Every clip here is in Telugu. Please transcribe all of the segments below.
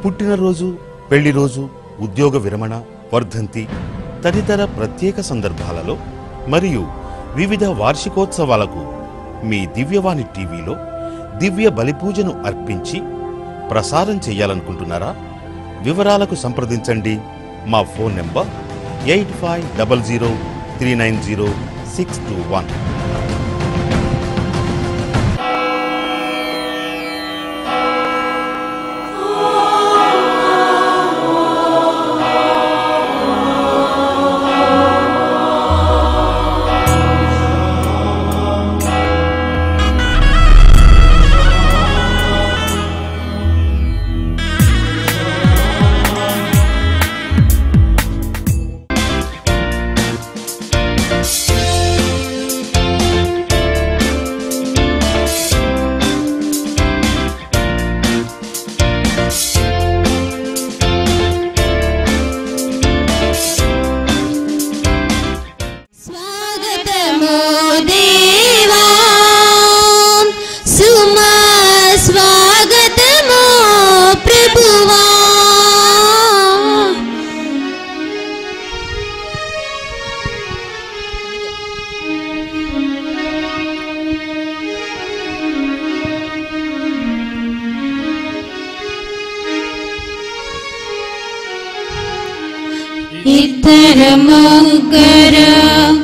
పుట్టినరోజు, పెళ్లి రోజు, ఉద్యోగ విరమణ, వర్ధంతి తదితర ప్రత్యేక సందర్భాలలో మరియు వివిధ వార్షికోత్సవాలకు మీ దివ్యవాణి టీవీలో దివ్య బలిపూజను అర్పించి ప్రసారం చేయాలనుకుంటున్నారా? వివరాలకు సంప్రదించండి. మా ఫోన్ నెంబర్ 8500390621. ఇద్దరు ముగ్గురు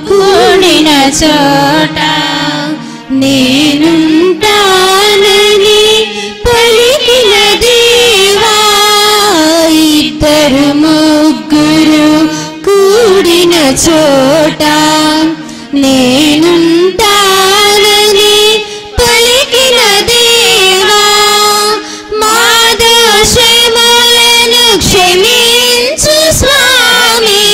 కూడిన చోట నేనుంటానని పలికిన దేవా. ఇద్దరు ముగ్గురు కూడిన చోట నేనుంటానని పలికిన దేవా. మా దోషములను క్షమించు స్వామి,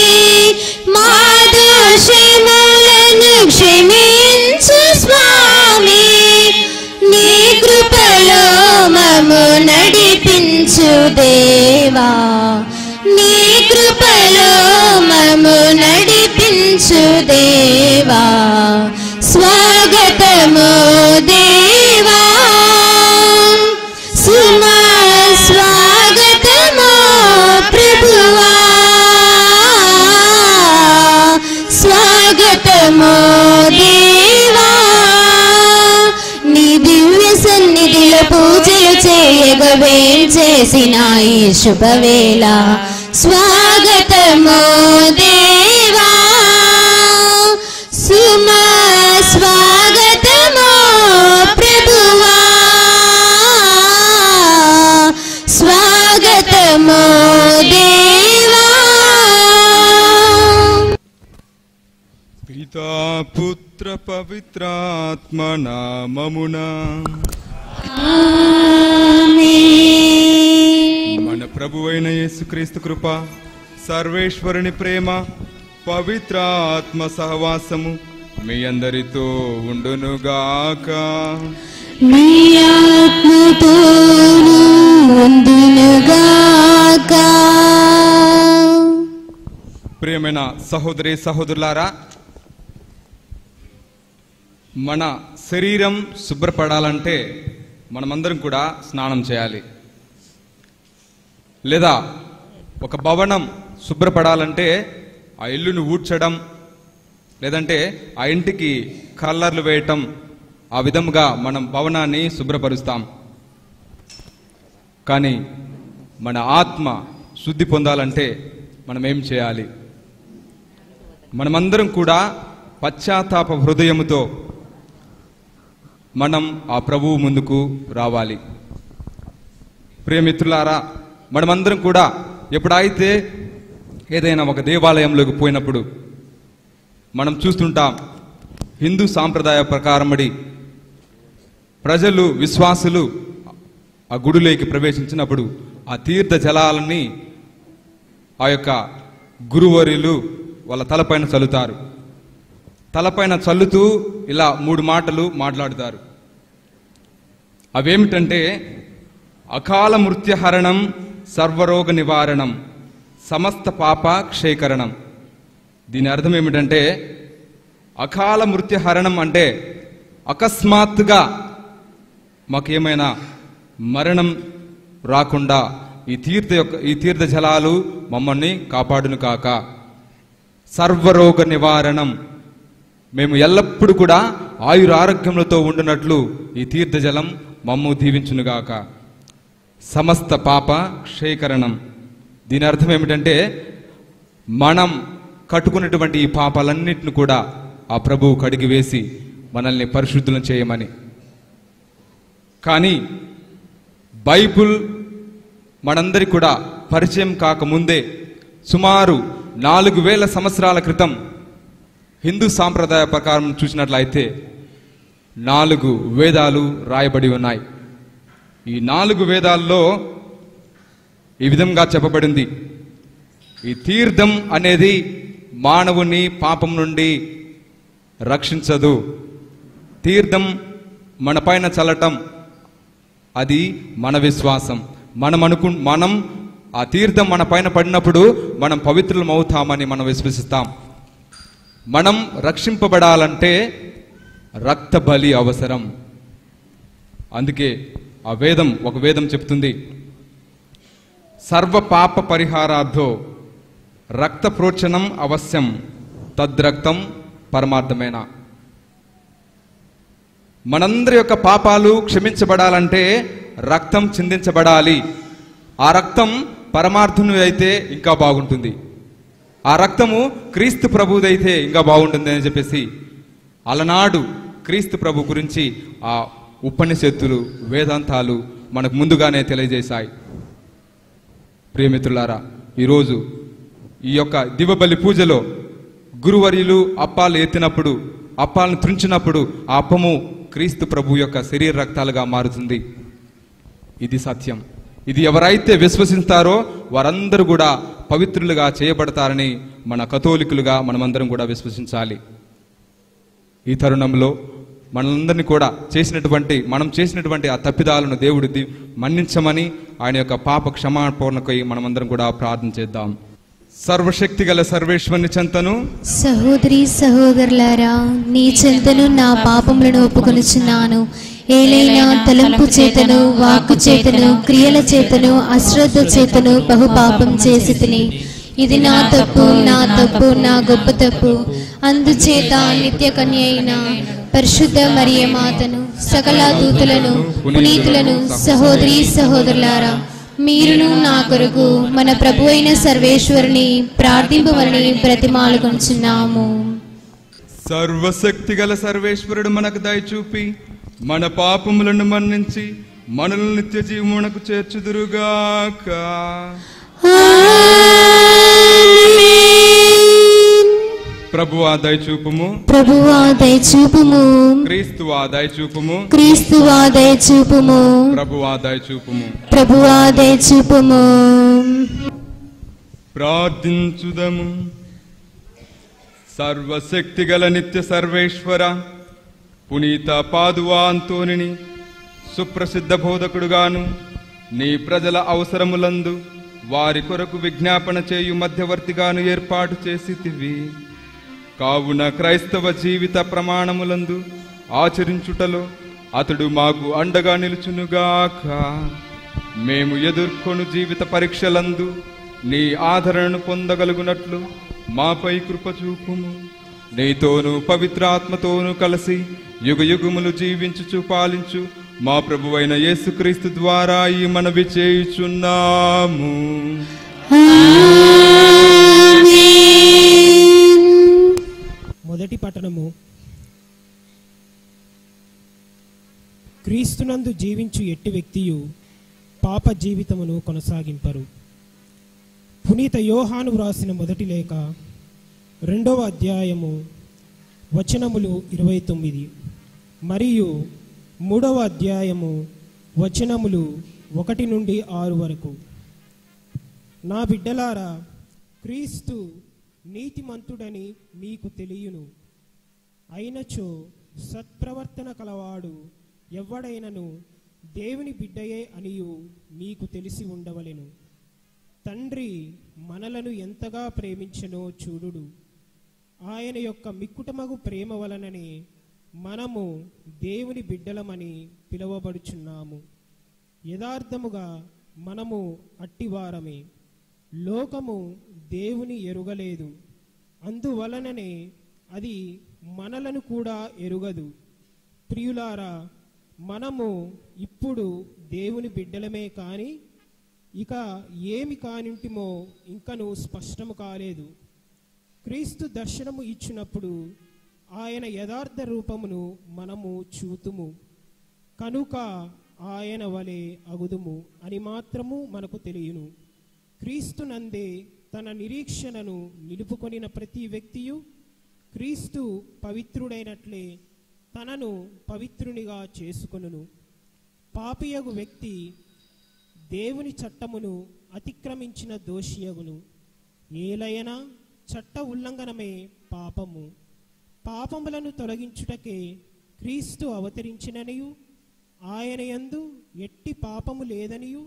మా దోషములను క్షమించు స్వామి. నీ కృపలో మమ్ము నడిపించు దేవా, నీ కృపలో మమ్ము నడిపించు దేవా. స్వాగతము దేవా, సుమా స్వాగతము ప్రభువా, స్వాగతము దేవా. నీ దివ్య సన్నిధిలో పూజలు చేయగా వేంచేసిన ఈ శుభవేళ స్వాగతము దేవా. సుమా స్వాగతము ప్రభువా, స్వాగతము దేవా. పితా పుత్ర పవిత్రాత్మ నామమున ఆమేన్. మన ప్రభువైన యేసుక్రీస్తు కృప, సర్వేశ్వరుని ప్రేమ, పవిత్రాత్మ సహవాసము మీ అందరితో ఉండునుగాక. మీ ఆత్మతోను ఉండునుగాక. ప్రియమైన సహోదరి సహోదరులారా, మన శరీరం శుభ్రపడాలంటే మనమందరం కూడా స్నానం చేయాలి. లేదా ఒక భవనం శుభ్రపడాలంటే ఆ ఇల్లును ఊడ్చడం, లేదంటే ఆ ఇంటికి కలర్లు వేయటం, ఆ విధముగా మనం భవనాన్ని శుభ్రపరుస్తాం. కానీ మన ఆత్మ శుద్ధి పొందాలంటే మనం ఏం చేయాలి? మనమందరం కూడా పశ్చాత్తాప హృదయముతో మనం ఆ ప్రభువు ముందుకు రావాలి. ప్రియమిత్రులారా, మనమందరం కూడా ఎప్పుడైతే ఏదైనా ఒక దేవాలయంలోకి పోయినప్పుడు మనం చూస్తుంటాం, హిందూ సాంప్రదాయ ప్రకారమడి ప్రజలు, విశ్వాసులు ఆ గుడిలోకి ప్రవేశించినప్పుడు ఆ తీర్థ జలాలని ఆ యొక్క గురువర్యులు వాళ్ళ తలపైన చల్లుతారు. తలపైన చల్లుతూ ఇలా 3 మాటలు మాట్లాడుతారు. అవేమిటంటే, అకాల మృత్యుహరణం, సర్వరోగ నివారణం, సమస్త పాప క్షయకరణం. దీని అర్థం ఏమిటంటే, అకాల మృత్యుహరణం అంటే అకస్మాత్తుగా మాకేమైనా మరణం రాకుండా ఈ తీర్థ జలాలు మమ్మల్ని కాపాడును కాక. సర్వరోగ నివారణం, మేము ఎల్లప్పుడూ కూడా ఆయురారోగ్యములతో ఉండునట్లు ఈ తీర్థ జలం మమ్ము దీవించునుగాక. సమస్త పాప క్షయకరణం, దీని అర్థం ఏమిటంటే మనం కట్టుకున్నటువంటి ఈ పాపాలన్నిటిని కూడా ఆ ప్రభువు కడిగి వేసి మనల్ని పరిశుద్ధులను చేయమని. కానీ బైబుల్ మనందరికి కూడా పరిచయం కాకముందే సుమారు 4000 సంవత్సరాల క్రితం హిందూ సాంప్రదాయ ప్రకారం చూసినట్లయితే 4 వేదాలు రాయబడి ఉన్నాయి. ఈ 4 వేదాల్లో ఈ విధంగా చెప్పబడింది: ఈ తీర్థం అనేది మానవుని పాపం నుండి రక్షించదు. తీర్థం మన పైన చల్లటం అది మన విశ్వాసం. మనం ఆ తీర్థం మన పైన పడినప్పుడు మనం పవిత్రులం అవుతామని మనం విశ్వసిస్తాం. మనం రక్షింపబడాలంటే రక్త బలి అవసరం. అందుకే ఒక వేదం చెప్తుంది, సర్వ పాప పరిహారార్థో రక్త ప్రోక్షణం అవశ్యం తద్రక్తం పరమార్థమేన. మనందరి యొక్క పాపాలు క్షమించబడాలంటే రక్తం చిందించబడాలి. ఆ రక్తం పరమార్థుని అయితే ఇంకా బాగుంటుంది. ఆ రక్తము క్రీస్తు ప్రభుదైతే ఇంకా బాగుంటుంది అని చెప్పేసి అలనాడు క్రీస్తు ప్రభు గురించి ఆ ఉపనిషత్తులు, వేదాంతాలు మనకు ముందుగానే తెలియజేశాయి. ప్రియమిత్రులారా, ఈరోజు ఈ యొక్క దివ్యబలి పూజలో గురువర్యులు అప్పాలు ఎత్తినప్పుడు, అప్పాలను త్రుంచినప్పుడు ఆ అప్పము క్రీస్తు ప్రభు యొక్క శరీర రక్తాలుగా మారుతుంది. ఇది సత్యం. ఇది ఎవరైతే విశ్వసిస్తారో వారందరూ కూడా పవిత్రులుగా చేయబడతారని మన కథోలికులుగా మనమందరం కూడా విశ్వసించాలి. ఈ తరుణంలో మనందరినీ కూడా మనం చేసినటువంటి ఆ తప్పిదాలను దేవుడు మన్నించమని ఆయన యొక్క పాప క్షమాపణకై మనమందరం కూడా ప్రార్థన చేద్దాం. సర్వశక్తి గల సర్వేశ్వరుని చెంతను, సహోదరి సహోదరులారా, నీ చెంతను నా పాపములను ఒప్పుకొనుచున్నాను. ఏలైనా తలంపు చేతను, వాక్కు చేతను, క్రియల చేతను, అశ్రద్ధ చేతను బహు పాపం చేసి తిని. ఇది నా తప్పు, నా గొప్ప తప్పు. అందుచేత నిత్య కన్య అయిన పరిశుద్ధ మరియ మాతను, సకల దూతలను, పునీతులను, సహోదరి సహోదరులారా, మీరును నా కొరకు మన ప్రభు అయిన సర్వేశ్వరుని ప్రార్థింపవలని బ్రతిమాలుకొనుచున్నాము. సర్వశక్తి గల సర్వేశ్వరుడు మనకు దయచూపి మన పాపములను మన్నించి మనల్ని నిత్య జీవమునకు చేర్చుదురుగాక. ప్రభువా దయచూపుము, ప్రభువా దయచూపుము, క్రీస్తువా దయచూపుము, క్రీస్తువా దయచూపుము, ప్రభువా దయచూపుము, ప్రభువా దయచూపుము. ప్రార్థించుదము. సర్వశక్తి గల నిత్య సర్వేశ్వర, పునీత పాదువా అంతోనిని సుప్రసిద్ధ బోధకుడుగాను, నీ ప్రజల అవసరములందు వారి కొరకు విజ్ఞాపన చేయు మధ్యవర్తిగాను ఏర్పాటు చేసితివి. కావున క్రైస్తవ జీవిత ప్రమాణములందు ఆచరించుటలో అతడు మాకు అండగా నిలుచునుగాక. మేము ఎదుర్కొను జీవిత పరీక్షలందు నీ ఆదరణను పొందగలుగునట్లు మాపై కృప చూపుము. నీతోనూ పవిత్రాత్మతోనూ కలిసి యుగయుగములు జీవించుచు పాలించు మా ప్రభువైన యేసుక్రీస్తు ద్వారా ఈ మనవి చేయుచున్నాము. మొదటి పట్టణము. క్రీస్తునందు జీవించు ఎట్టి వ్యక్తియు పాప జీవితమును కొనసాగింపరు. పునీత యోహాను వ్రాసిన మొదటి లేఖ 2వ అధ్యాయము వచనములు 29 మరియు 3వ అధ్యాయము వచనములు 1 నుండి 6 వరకు. నా బిడ్డలారా, క్రీస్తు నీతిమంతుడని మీకు తెలియను. అయినచో సత్ప్రవర్తన కలవాడు ఎవ్వడైనను దేవుని బిడ్డయే అనియు మీకు తెలిసి ఉండవలెను. తండ్రి మనలను ఎంతగా ప్రేమించెనో చూడుడు. ఆయన యొక్క మిక్కుటమగు ప్రేమ వలననే మనము దేవుని బిడ్డలమని పిలువబడుచున్నాము. యథార్థముగా మనము అట్టివారమే. లోకము దేవుని ఎరుగలేదు, అందువలననే అది మనలను కూడా ఎరుగదు. ప్రియులారా, మనము ఇప్పుడు దేవుని బిడ్డలమే కాని ఇక ఏమి కానింటిమో ఇంకను స్పష్టము కాలేదు. క్రీస్తు దర్శనము ఇచ్చినప్పుడు ఆయన యథార్థ రూపమును మనము చూతుము, కనుక ఆయన వలె అగుదుము అని మాత్రము మనకు తెలియను. క్రీస్తునందే తన నిరీక్షణను నిలుపుకొనిన ప్రతి వ్యక్తియు క్రీస్తు పవిత్రుడైనట్లే తనను పవిత్రునిగా చేసుకొనును. పాపియగు వ్యక్తి దేవుని చట్టమును అతిక్రమించిన దోషియగును. ఏలయనా చట్ట ఉల్లంఘనమే పాపము. పాపములను తొలగించుటకే క్రీస్తు అవతరించిననియు ఆయన యందు ఎట్టి పాపము లేదనియు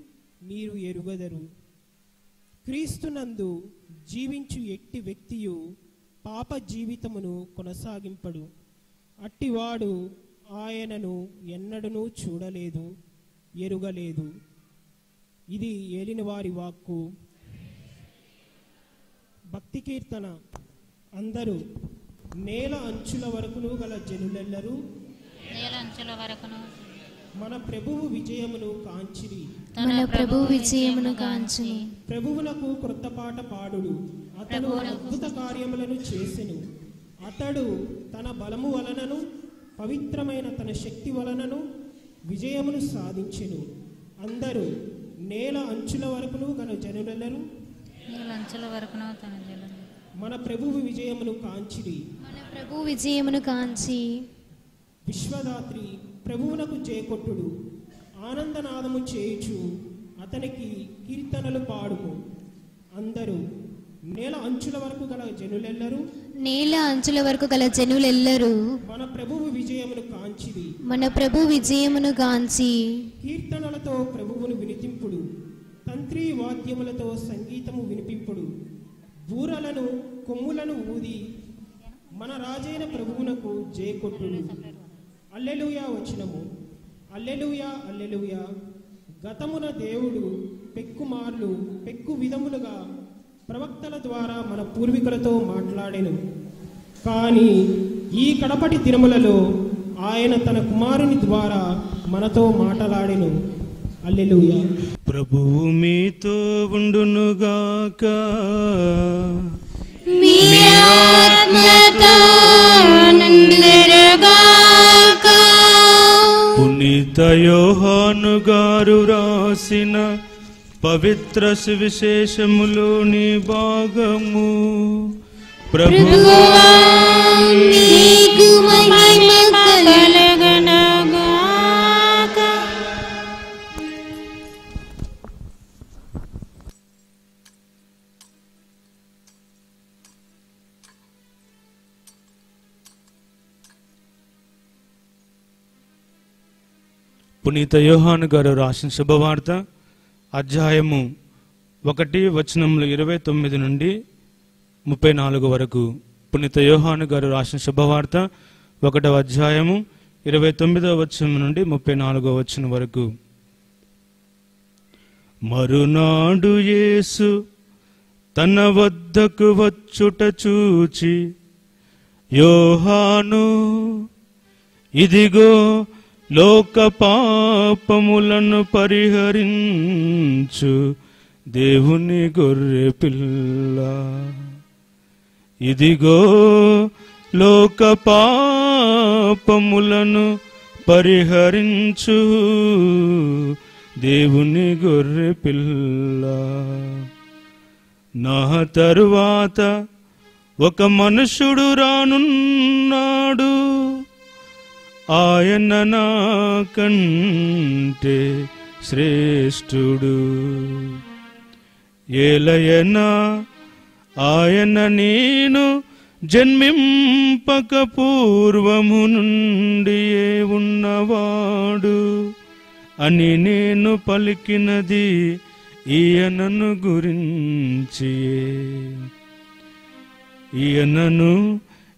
మీరు ఎరుగదరు. క్రీస్తునందు జీవించు ఎట్టి వ్యక్తియు పాప జీవితమును కొనసాగింపడు. అట్టివాడు ఆయనను ఎన్నడూ చూడలేదు, ఎరుగలేదు. ఇది ఏలినవారి వాక్కు. భక్తి కీర్తన. అందరూ నేల అంచుల వరకును గల జనులెల్లరూ మన ప్రభువు విజయమును కాంచిరి. మన ప్రభు విజయమును కాంచి ప్రభువునకు క్రొత్త పాట పాడుడు. అతడు అద్భుత కార్యములను చేసెను. అతడు తన బలము వలనను పవిత్రమైన తన శక్తి వలనను విజయమును సాధించెను. అందరూ నేల అంచుల వరకును గల జనులెల్లరూ మన ప్రభువు విజయమును కాంచిరి. మన ప్రభు విజయమును కాంచి విశ్వదాత్రి ప్రభువునకు జయకొట్టుడు. ఆనందనాదము చేయుచు అతనికి కీర్తనలు పాడుము. అందరూ నేల అంచుల వరకు గల జనులెల్లరూ నేల అంచుల వరకు గల జనులెల్లరూ మన ప్రభువు విజయమును కాంచిరి. మన ప్రభు విజయమును కాంచి కీర్తనలతో ప్రభువును వినిపింపుడు. తంత్రి వాద్యములతో సంగీతము వినిపింపుడు. బూరలను కొమ్ములను ఊది మన రాజైన ప్రభువునకు జయకొట్టుడు. అల్లెలూయా వచనము. అల్లెలూయా, అల్లెలూయా. గతమున దేవుడు పెక్కుమార్లు పెక్కు విధములుగా ప్రవక్తల ద్వారా మన పూర్వీకులతో మాట్లాడెను. కానీ ఈ కడపటి దినములలో ఆయన తన కుమారుని ద్వారా మనతో మాట్లాడెను. హల్లెలూయా. ప్రభువు మీతో ఉండునుగాక. మీ ఆత్మతో నుండుగాక. పునీత యోహాను గారు రాసిన పవిత్ర సువిశేషములోని భాగము. ప్రభువా నీకు మహిమ కలుగునుగాక. పునీత యోహాను గారు రాసిన శుభవార్త అధ్యాయము 1 వచనములు 29 నుండి 34 వరకు. పునీత యోహాను గారు రాసిన శుభవార్త 1వ అధ్యాయము 29వ వచనం నుండి 34వ వచనం వరకు. మరునాడు యేసు తన వద్దకు వచ్చుట చూచి, యోహాను, ఇదిగో లోక పాపములను పరిహరించు దేవుని గొర్రె పిల్ల, ఇదిగో లోక పాపములను పరిహరించు దేవుని గొర్రె పిల్ల. నా తరువాత ఒక మనుషుడు రానున్నాడు, ఆయన నాకంటే శ్రేష్ఠుడు. ఏలయనా ఆయన నేను జన్మింపక పూర్వము నుండియే ఉన్నవాడు అని నేను పలికినది ఈయనను గురించియే. ఈయనను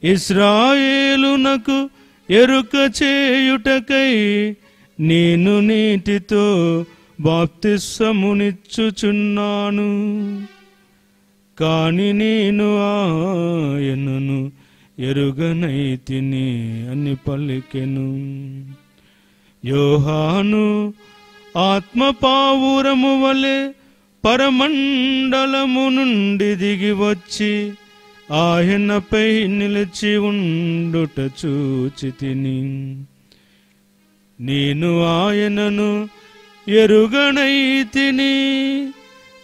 ఇశ్రాయేలునకు ఎరుక చేయుటకై నేను నీటితో బాప్తిస్సమునిచ్చుచున్నాను. కాని నేను ఆయనను ఎరుగనైతిని అని పలికెను. యోహాను ఆత్మపావురము వలె పరమండలము నుండి దిగి వచ్చి ఆయనపై నిలిచి ఉండుట చూచితిని. నేను ఆయనను ఎరుగనైతిని,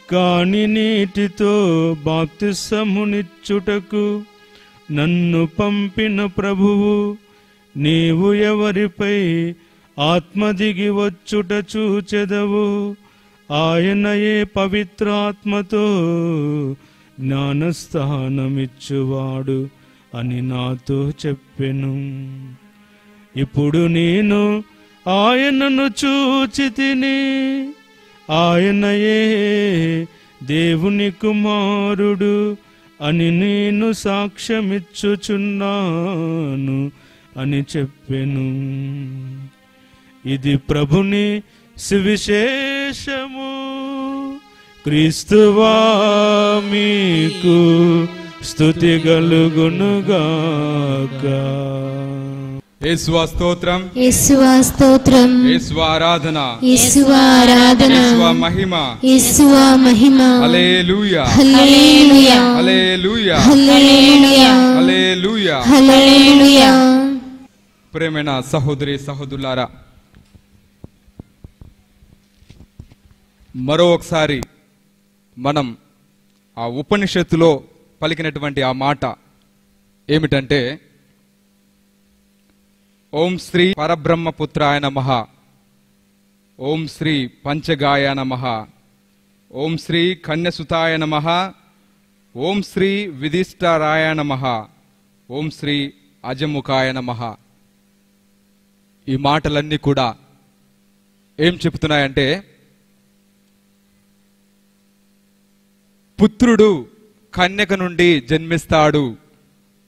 కాని నీటితో బాప్తిస్సమునిచ్చుటకు నన్ను పంపిన ప్రభువు నీవు ఎవరిపై ఆత్మ దిగి వచ్చుట చూచెదవు, ఆయనయే పవిత్రాత్మతో జ్ఞానస్థానమిచ్చువాడు అని నాతో చెప్పెను. ఇప్పుడు నేను ఆయనను చూచితిని, ఆయనయే దేవుని కుమారుడు అని నేను సాక్ష్యమిచ్చుచున్నాను అని చెప్పెను. ఇది ప్రభుని సువిశేషము. క్రీస్తువా మీకు స్తుతి కలుగునుగాక. యేసువా స్తోత్రం, యేసువా స్తోత్రం, యేసువా ఆరాధన, యేసువా ఆరాధన, యేసువా మహిమ, యేసువా మహిమ. హల్లెలూయా, హల్లెలూయా, హల్లెలూయా, హల్లెలూయా, హల్లెలూయా. హల్లెలూయా. ప్రేమైన సహోదరి సహోదరులారా, మరో ఒకసారి మనం ఆ ఉపనిషత్తులో పలికినటువంటి ఆ మాట ఏమిటంటే, ఓం శ్రీ పరబ్రహ్మపుత్రాయ నమః, ఓం శ్రీ పంచగాయ నమః, ఓం శ్రీ కన్యసుతాయ నమః, ఓం శ్రీ విధిష్ఠరాయ నమః, ఓం శ్రీ అజముఖాయ నమః. ఈ మాటలన్నీ కూడా ఏం చెప్తున్నాయంటే, పుత్రుడు కన్యక నుండి జన్మిస్తాడు,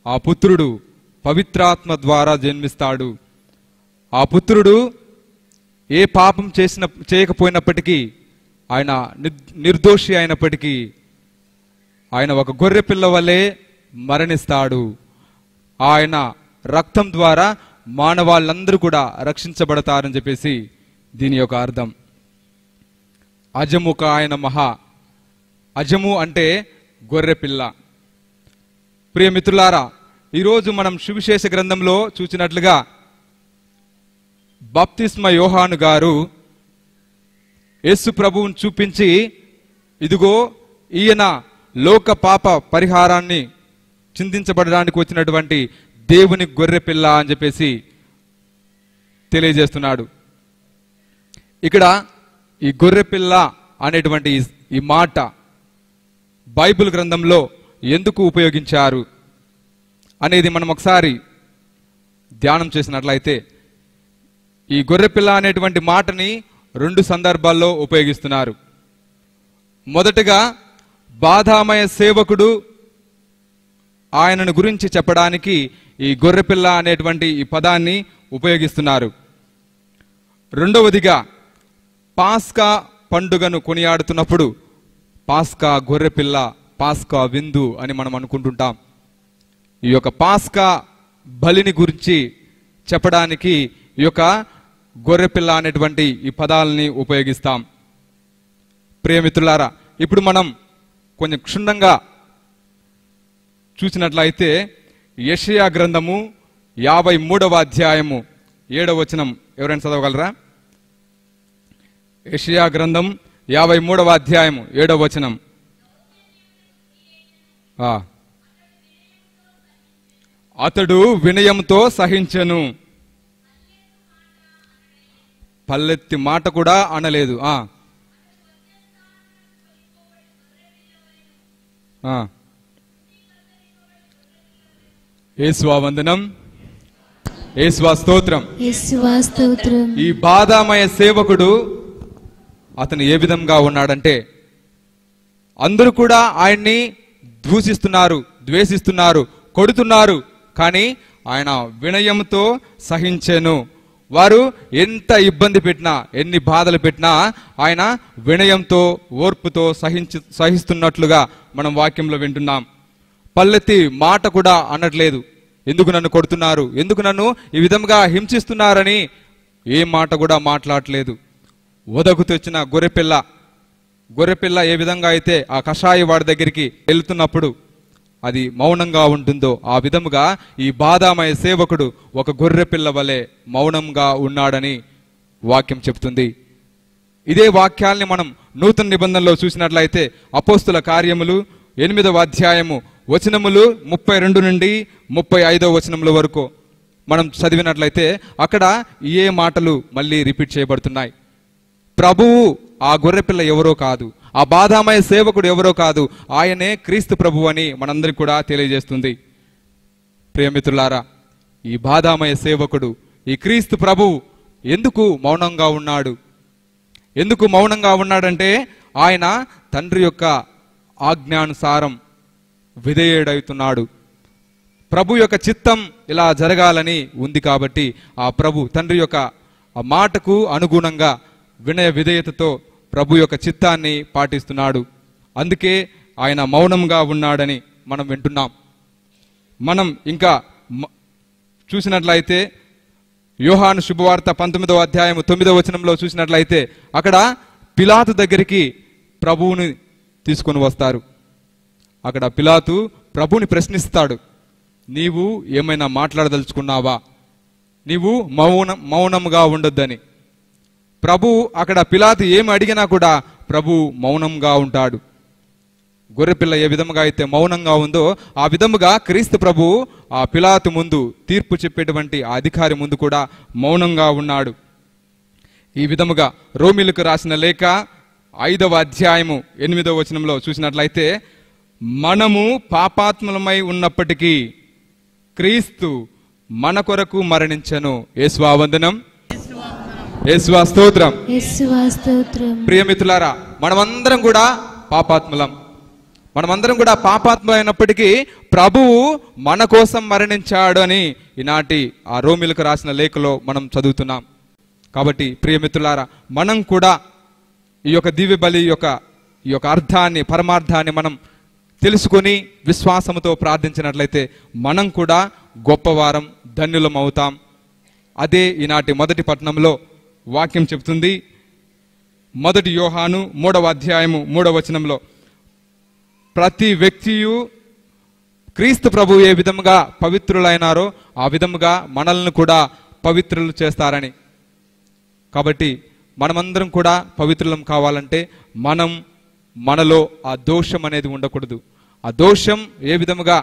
ఆ పుత్రుడు పవిత్రాత్మ ద్వారా జన్మిస్తాడు. ఆ పుత్రుడు ఏ పాపం చేయకపోయినప్పటికీ, ఆయన నిర్దోషి అయినప్పటికీ ఆయన ఒక గొర్రె పిల్ల వలె మరణిస్తాడు. ఆయన రక్తం ద్వారా మానవాళ్ళందరూ కూడా రక్షించబడతారని చెప్పేసి దీని యొక్క అర్థం. అజముఖాయ నమః. అజము అంటే గొర్రె పిల్ల. ప్రియమిత్రులారా, ఈరోజు మనం సువిశేష గ్రంథంలో చూసినట్లుగా బాప్తిస్మ యోహాను గారు యేసు ప్రభువును చూపించి, ఇదిగో ఈయన లోక పాప పరిహారాన్ని చిందించబడడానికి వచ్చినటువంటి దేవుని గొర్రె పిల్ల అని చెప్పేసి తెలియజేస్తున్నాడు. ఇక్కడ ఈ గొర్రె పిల్ల అనేటువంటి ఈ మాట బైబిల్ గ్రంథంలో ఎందుకు ఉపయోగించారు అనేది మనం ఒకసారి ధ్యానం చేసినట్లయితే, ఈ గొర్రెపిల్ల అనేటువంటి మాటని 2 సందర్భాల్లో ఉపయోగిస్తున్నారు. మొదటగా బాధామయ సేవకుడు ఆయనను గురించి చెప్పడానికి ఈ గొర్రెపిల్ల అనేటువంటి ఈ పదాన్ని ఉపయోగిస్తున్నారు. రెండవదిగా పాస్కా పండుగను కొనియాడుతున్నప్పుడు పాస్కా గొర్రెపిల్ల, పాస్కా విందు అని మనం అనుకుంటుంటాం. ఈ యొక్క పాస్కా బలిని గురించి చెప్పడానికి ఈ యొక్క గొర్రెపిల్ల అనేటువంటి ఈ పదాలని ఉపయోగిస్తాం. ప్రియమిత్రులారా, ఇప్పుడు మనం కొంచెం క్షుణ్ణంగా చూసినట్లయితే యెషయా గ్రంథము 53వ అధ్యాయము 7వ వచనం ఎవరైనా చదవగలరా? యెషయా గ్రంథం 53వ అధ్యాయము 7వ వచనం. అతడు వినయంతో సహించెను, పల్లెత్తి మాట కూడా అనలేదు. యేసువా వందనం, యేసువా స్తోత్రం. ఈ బాధామయ సేవకుడు అతను ఏ విధంగా ఉన్నాడంటే, అందరూ కూడా ఆయన్ని దూషిస్తున్నారు, ద్వేషిస్తున్నారు, కొడుతున్నారు. కానీ ఆయన వినయంతో సహించెను, వారు ఎంత ఇబ్బంది పెట్టినా, ఎన్ని బాధలు పెట్టినా ఆయన వినయంతో, ఓర్పుతో సహిస్తున్నట్లుగా మనం వాక్యంలో వింటున్నాం. పల్లెత్తి మాట కూడా అనట్లేదు. ఎందుకు నన్ను కొడుతున్నారు, ఎందుకు నన్ను ఈ విధంగా హింసిస్తున్నారని ఏ మాట కూడా మాట్లాడలేదు. వదకు తెచ్చిన గొర్రెపిల్ల ఏ విధంగా అయితే ఆ కషాయి వాడి దగ్గరికి వెళ్తున్నప్పుడు అది మౌనంగా ఉంటుందో ఆ విధముగా ఈ బాధామయ సేవకుడు ఒక గొర్రెపిల్ల వలె మౌనంగా ఉన్నాడని వాక్యం చెప్తుంది. ఇదే వాక్యాల్ని మనం నూతన నిబంధనలో చూసినట్లయితే అపోస్తుల కార్యములు 8వ అధ్యాయము వచనములు 32 నుండి 35వ వచనముల వరకు మనం చదివినట్లయితే అక్కడ ఏ మాటలు మళ్ళీ రిపీట్ చేయబడుతున్నాయి. ప్రభువు ఆ గొర్రెపిల్ల ఎవరో కాదు, ఆ బాధామయ సేవకుడు ఎవరో కాదు, ఆయనే క్రీస్తు ప్రభువు అని మనందరికీ కూడా తెలియజేస్తుంది. ప్రియమిత్రులారా, ఈ బాధామయ సేవకుడు, ఈ క్రీస్తు ప్రభువు ఎందుకు మౌనంగా ఉన్నాడు? ఎందుకు మౌనంగా ఉన్నాడంటే ఆయన తండ్రి యొక్క ఆజ్ఞానుసారం విధేయుడవుతున్నాడు. ప్రభు యొక్క చిత్తం ఇలా జరగాలని ఉంది కాబట్టి ఆ ప్రభు తండ్రి యొక్క ఆ మాటకు అనుగుణంగా వినయ విధేయతతో ప్రభు యొక్క చిత్తాన్ని పాటిస్తున్నాడు. అందుకే ఆయన మౌనంగా ఉన్నాడని మనం వింటున్నాం. మనం ఇంకా చూసినట్లయితే యోహాను శుభవార్త 19వ అధ్యాయం 9వ వచనంలో చూసినట్లయితే అక్కడ పిలాతు దగ్గరికి ప్రభువుని తీసుకొని వస్తారు. అక్కడ పిలాతు ప్రభువుని ప్రశ్నిస్తాడు, నీవు ఏమైనా మాట్లాడదలుచుకున్నావా? నీవు మౌనంగా ఉండొద్దని. ప్రభు అక్కడ పిలాతు ఏమి అడిగినా కూడా ప్రభు మౌనంగా ఉంటాడు. గొర్రెపిల్ల ఏ విధముగా అయితే మౌనంగా ఉందో ఆ విధముగా క్రీస్తు ప్రభు ఆ పిలాతు ముందు, తీర్పు చెప్పేటువంటి ఆ అధికారి ముందు కూడా మౌనంగా ఉన్నాడు. ఈ విధముగా రోమీలకు రాసిన లేఖ 5వ అధ్యాయము 8వ వచనంలో చూసినట్లయితే మనము పాపాత్ములమై ఉన్నప్పటికీ క్రీస్తు మన కొరకు మరణించెను. యేసువా వందనం, యేసువా స్తోత్రం. ప్రియమిత్రులారా, మనమందరం కూడా పాపాత్ములం. మనమందరం కూడా పాపాత్ములైనప్పటికీ ప్రభువు మన కోసం మరణించాడు అని ఈనాటి ఆ రోమిలకు రాసిన లేఖలో మనం చదువుతున్నాం. కాబట్టి ప్రియమిత్రులారా, మనం కూడా ఈ యొక్క దివ్య బలి ఈ యొక్క అర్థాన్ని, పరమార్థాన్ని మనం తెలుసుకొని విశ్వాసముతో ప్రార్థించినట్లయితే మనం కూడా గొప్పవారం, ధన్యులం అవుతాం. అదే ఈనాటి మొదటి పట్టణంలో వాక్యం చెప్తుంది. 1 యోహాను 3వ అధ్యాయము 3వ వచనంలో ప్రతి వ్యక్తియు క్రీస్తు ప్రభు ఏ విధముగా పవిత్రులైనారో ఆ విధముగా మనల్ని కూడా పవిత్రులు చేస్తారని. కాబట్టి మనమందరం కూడా పవిత్రులం కావాలంటే మనలో ఆ దోషం అనేది ఉండకూడదు. ఆ దోషం ఏ విధముగా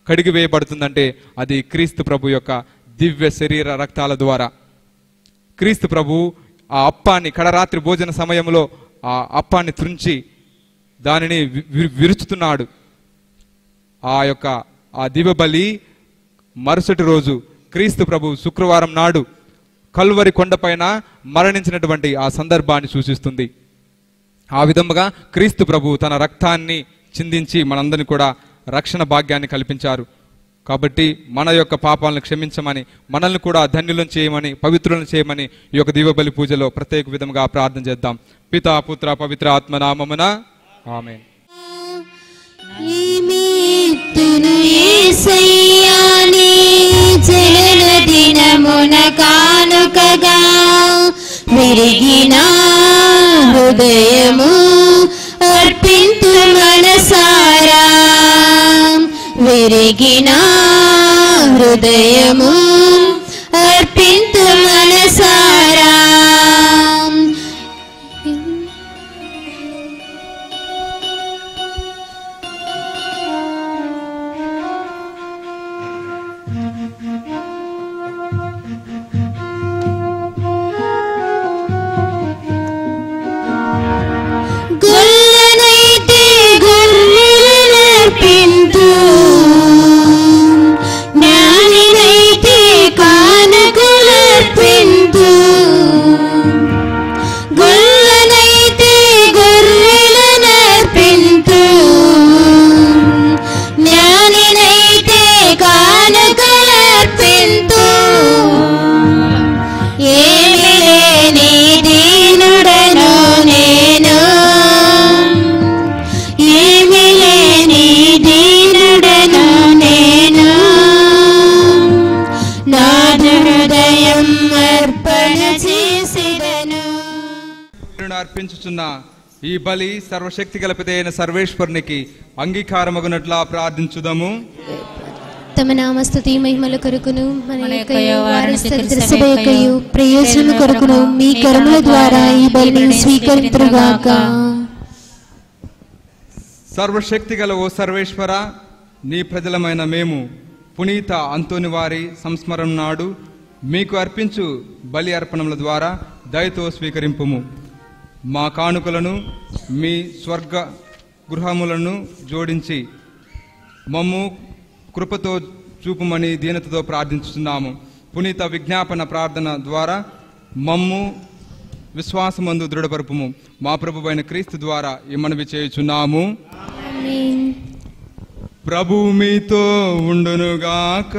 కడిగివేయబడుతుందంటే అది క్రీస్తు ప్రభు యొక్క దివ్య శరీర రక్తాల ద్వారా. క్రీస్తు ప్రభు ఆ అప్పాన్ని కడరాత్రి భోజన సమయంలో ఆ అప్పాన్ని త్రుంచి దానిని విరుచుతున్నాడు. ఆ దివ్య బలి మరుసటి రోజు క్రీస్తు ప్రభు శుక్రవారం నాడు కల్వరి కొండపైన మరణించినటువంటి ఆ సందర్భాన్ని సూచిస్తుంది. ఆ విధముగా క్రీస్తు ప్రభు తన రక్తాన్ని చిందించి మనందరినీ కూడా రక్షణ భాగ్యాన్ని కల్పించారు. కాబట్టి మన యొక్క పాపాలను క్షమించమని, మనల్ని కూడా ధన్యులను చేయమని, పవిత్రులను చేయమని ఈ యొక్క దివ్య బలి పూజలో ప్రత్యేక విధంగా ప్రార్థన చేద్దాం. పితా, పుత్ర, పవిత్ర ఆత్మ నామమున ఆమేన్. దినమున కానుకగా విరిగిన హృదయము అర్పింతు మనసారా, విరిగిన హృదయము అర్పింతు మనసారా. గొల్లనైతే గొర్రెలనర్పింతు, జ్ఞానినైతే అర్పించుచున్న ఈ బలి సర్వశక్తి గల పితైన సర్వేశ్వరునికి అంగీకారమగునట్లా ప్రార్థించుదాము. తమ నామస్తుతి మహిమల కొరకును మన యొక్కయు వారి సభ యొక్కయు ప్రయోజనం కొరకును మీ కర్మల ద్వారా ఈ బలిని స్వీకరింతురుగాక. సర్వశక్తి గల ఓ సర్వేశ్వర, నీ ప్రజలమైన మేము పునీత అంతోని వారి సంస్మరణ నాడు మీకు అర్పించు బలి అర్పణముల ద్వారా దయతో స్వీకరింపుము. మా కానుకలను మీ స్వర్గ గృహములను జోడించి మమ్ము కృపతో చూపుమని దీనతతో ప్రార్థించుతున్నాము. పునీత విజ్ఞాపన ప్రార్థన ద్వారా మమ్ము విశ్వాసమందు దృఢపరుపుము. మా ప్రభువైన క్రీస్తు ద్వారా ఈ మనవి చేయుచున్నాము. ఆమేన్. ప్రభువు మీతో ఉండునుగాక.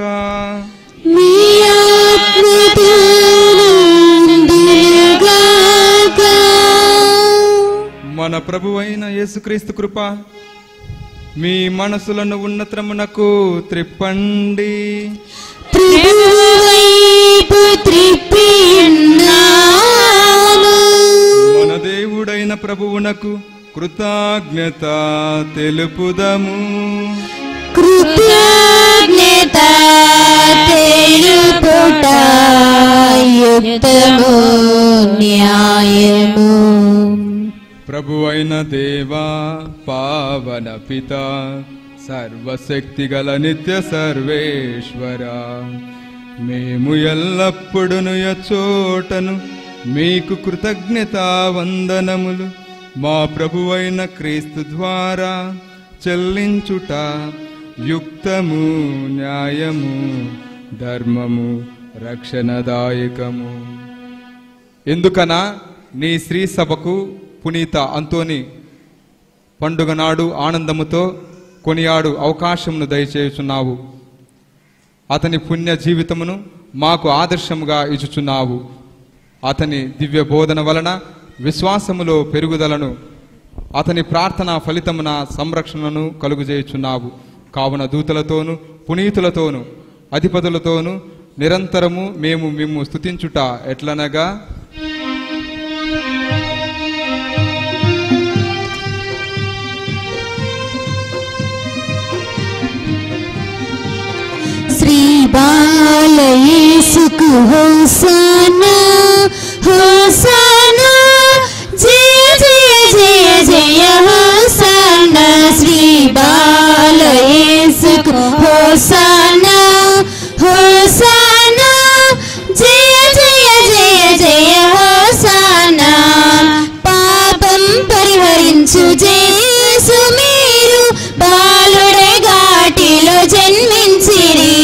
మీ ఆత్మతోను ఉండునుగాక. మన ప్రభువైన యేసుక్రీస్తు కృప మీ మనసులను ఉన్నతమునకు త్రిప్పండి. ప్రభువు వైపు త్రిప్పి ఉన్నాము. మన దేవుడైన ప్రభువునకు కృతజ్ఞత తెలుపుదము. కృతజ్ఞత తెలుపుట యుక్తము న్యాయము. ప్రభువైన దేవా, పావన పిత, సర్వశక్తి గల నిత్య సర్వేశ్వర, మేము ఎల్లప్పుడును యచోటను మీకు కృతజ్ఞతా వందనములు మా ప్రభువైన క్రీస్తు ద్వారా చెల్లించుట యుక్తము, న్యాయము, ధర్మము, రక్షణదాయకము. ఎందుకనా నీ శ్రీ సభకు పునీత అంతోని పండుగ నాడు ఆనందముతో కొనియాడు అవకాశమును దయచేయుచున్నావు. అతని పుణ్య జీవితమును మాకు ఆదర్శముగా ఇచ్చుచున్నావు. అతని దివ్య బోధన వలన విశ్వాసములో పెరుగుదలను, అతని ప్రార్థన ఫలితమున సంరక్షణను కలుగుజేయుచున్నావు. కావున దూతలతోనూ పునీతులతోనూ అధిపతులతోనూ నిరంతరము మేము మిమ్ము స్తుతించుట ఎట్లనగా, శ్రీ బాలయేసుకు హోసానా హోసానా, జయ జయ జయ జయ హోసానా. శ్రీ బాలయేసుకు హోసానా హోసానా, జయ జయ జయ జయ హోసానా. పాపం పరిహరించు జేసు మీరు బాలుడై ఘాటిలో జన్మించిరి.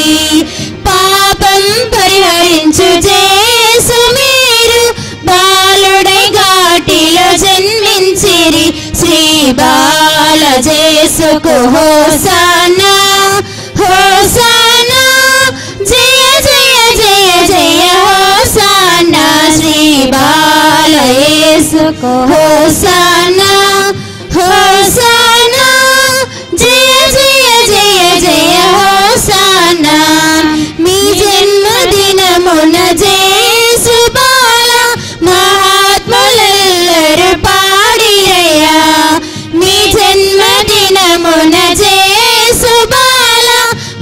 పాపం పరిహరించు జేసు మీరు బాలుడై ఘాటిలో జన్మించిరి. శ్రీ బాల జేసుకు హోసానా హోసానా, జయ జయ జయ జయ హోసానా. శ్రీ బాల యేసుకు హోసానా హోసానా, జయ జయ జయ జయ హోసానా. మీ జన్మదినమున జేసు బాల మహాత్ములెల్లరూ పాడిరయ్యా. మీ జన్మదినమున జేసు బాల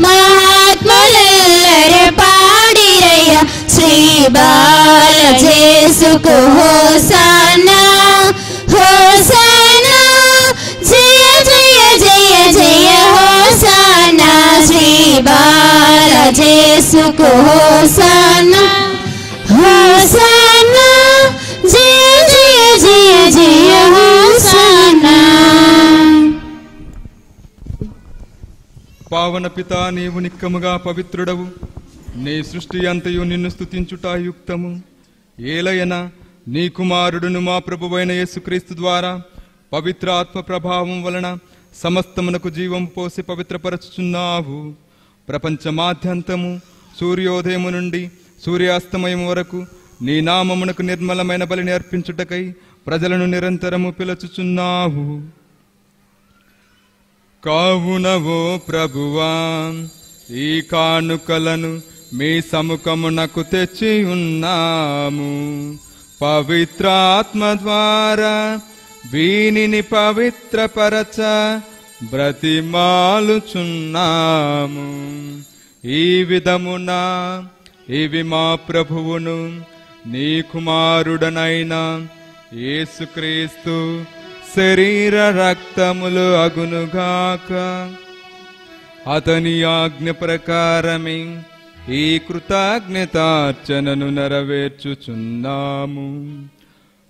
మహాత్ములెల్లరూ పాడిరయ్యా. శ్రీ బాల జేసుకు హోసానా హోసానా, జయ జయ జయ జయ హోసానా. శ్రీ బాల జేసుకు హోసానా హోసానా, జయ జయ జయ జయ హోసానా. పావన పిత, నీవు నిక్కముగా పవిత్రుడవు. నీ సృష్టి అంతయు నిన్ను స్తుతించుట యుక్తము. ఏలయన నీ కుమారుడును మా ప్రభువైన యేసుక్రీస్తు ద్వారా పవిత్ర ఆత్మ ప్రభావం వలన సమస్తమునకు జీవం పోసి పవిత్రపరచుచున్నావు. ప్రపంచమాద్యంతము సూర్యోదయము నుండి సూర్యాస్తమయం వరకు నీ నామమునకు నిర్మలమైన బలిని అర్పించుటకై ప్రజలను నిరంతరము పిలుచుచున్నావు. కావున ఓ ప్రభువా, ఈ కానుకలను మీ సముఖమునకు తెచ్చి ఉన్నాము. పవిత్రాత్మ ద్వారా వీనిని పవిత్రపరచ బ్రతిమాలుచున్నాము. ఈ విధమున ఇవి మా ప్రభువును నీ కుమారుడనైన యేసుక్రీస్తు శరీర రక్తములు అగునుగాక. అతని ఆజ్ఞ ప్రకారమే ఈ కృతజ్ఞతార్చనను నెరవేర్చుచున్నాము.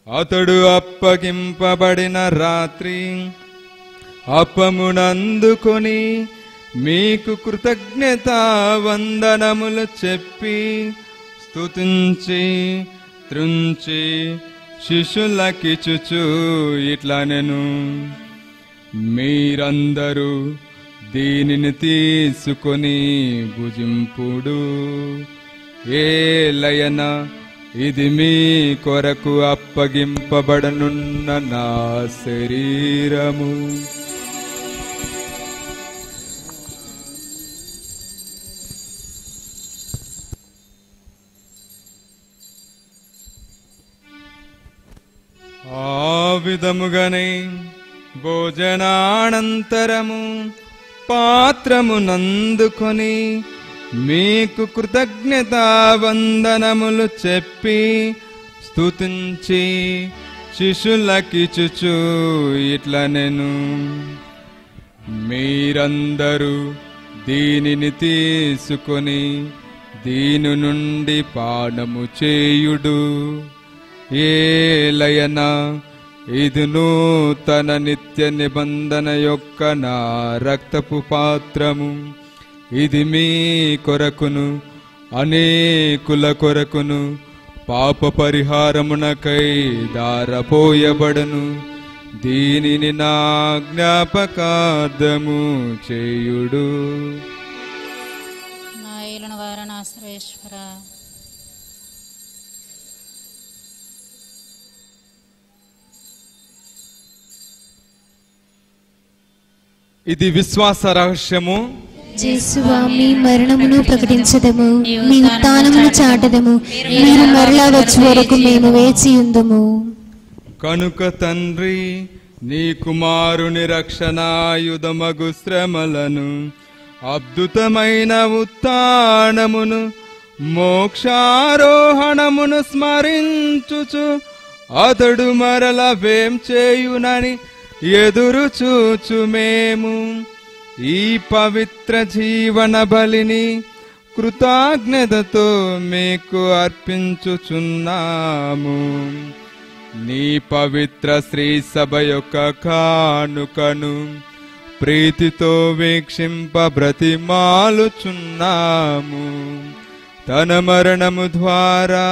అతడు అప్పగింపబడిన రాత్రి అప్పమునందుకొని మీకు కృతజ్ఞతా వందనములు చెప్పి స్తుతించి త్రుంచి శిష్యులకిచ్చుచు ఇట్లనెను, మీరందరూ దీనిని తీసుకొని భుజింపుడు. ఏలయన ఇది మీ కొరకు అప్పగింపబడనున్న నా శరీరము. ఆ విధముగానే భోజనానంతరము పాత్రమునందుకొని మీకు కృతజ్ఞతా వందనములు చెప్పి స్తుతించి శిష్యులకిచ్చుచు ఇట్లనెను, మీరందరూ దీనిని తీసుకొని దీని నుండి పానము చేయుడు. ఏలయన ఇది నూతన నిత్య నిబంధన యొక్క నా రక్తపు పాత్రము. ఇది మీ కొరకును అనేకుల కొరకును పాప పరిహారమునకై దారపోయబడను. దీనిని నా జ్ఞాపకార్థము చేయుడు. నా ఏలున వారణ సర్వేశ్వర, ఇది విశ్వాస రహస్యము. యేసువా, మీ మరణమును ప్రకటించదము, మీ ఉత్థానమును చాటదము. మీరు మరలా వచ్చే వరకు మేము వేచి ఉందుము. కనుక తండ్రి, నీ కుమారుని రక్షణాయుధమగు శ్రమలను, అద్భుతమైన ఉత్థానమును, మోక్షారోహణమును స్మరించుచు అతడు మరల వేం చేయునని ఎదురు చూచు మేము ఈ పవిత్ర జీవన బలిని కృతజ్ఞతతో మీకు అర్పించుచున్నాము. నీ పవిత్ర శ్రీ సభ యొక్క కానుకను ప్రీతితో వీక్షింప బ్రతిమాలుచున్నాము. తన మరణము ద్వారా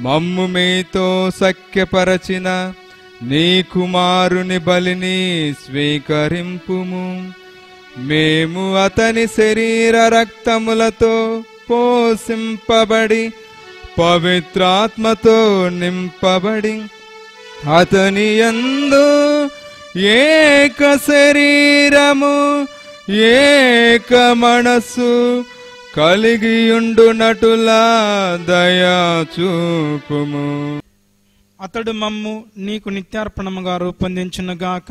మమ్ము మీతో సఖ్యపరచిన నీ కుమారుని బలిని స్వీకరింపుము. మేము అతని శరీర రక్తములతో పోషింపబడి పవిత్రాత్మతో నింపబడి అతని యందు ఏక శరీరము ఏక మనస్సు కలిగియుండునటులా దయా చూపుము. అతడు మమ్ము నీకు నిత్యార్పణముగా రూపొందించునుగాక.